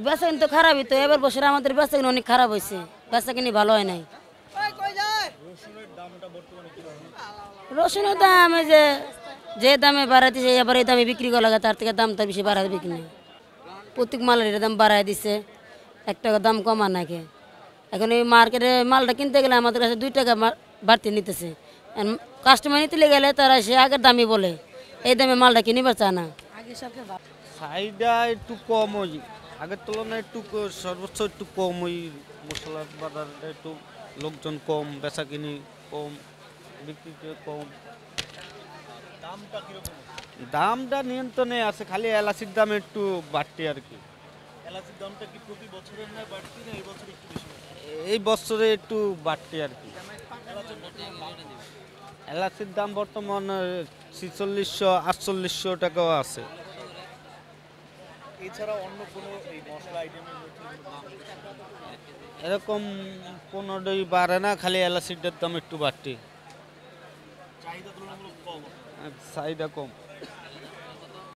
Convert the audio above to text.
বেচা কিনি তো খারাপই তো, এবার বছর আমাদের বেচা কিনি অনেক খারাপ হয়েছে, বেচা কিনি ভালো হয় নাই। রসুনের দাম এই যে দামে বাড়াইতেছে, এবার এই দামে বিক্রি করা লাগে, তার থেকে দাম তো বেশি বাড়ায় বিক্রি নেই। প্রত্যেক মালের দাম বাড়ায় দিছে, 1 টাকা দাম কমা নাকি। এখন এই মার্কেটে মালটা কিনতে গেলে আমাদের কাছে 2 টাকা বাড়তি নিতেছে। কাস্টমার নিতে গেলে তারা সে আগের দামই বলে, এই দামে মালটা কিনিবার চায় না। চাহিদা একটু কম, ওই আগের তুলনায় একটু সর্বোচ্চ একটু কম, ওই মশলার বাজারটা একটু লোকজন কম, বেচা কিনি কম, বিক্রিতে কম। দামটা নিয়ন্ত্রণে আছে, খালি এলাচির দাম একটু বাড়তি আর কি। এলাচির দামটা কি প্রতি বছরের ন্যায় বাড়তি না এই বছর একটু বেশি? এই বছরে একটু বাড়তি আর কি। এলাচির দাম বর্তমান 4600-4800 টাকাও আছে। এছাড়া অন্য কোনো এই মশলা আইটেমের মধ্যে এরকম কোনোটাই বাড়ে না, খালি এলাচিটার দাম একটু বাড়তি। চাহিদা তুলনামূলক কম। চাহিদা কম।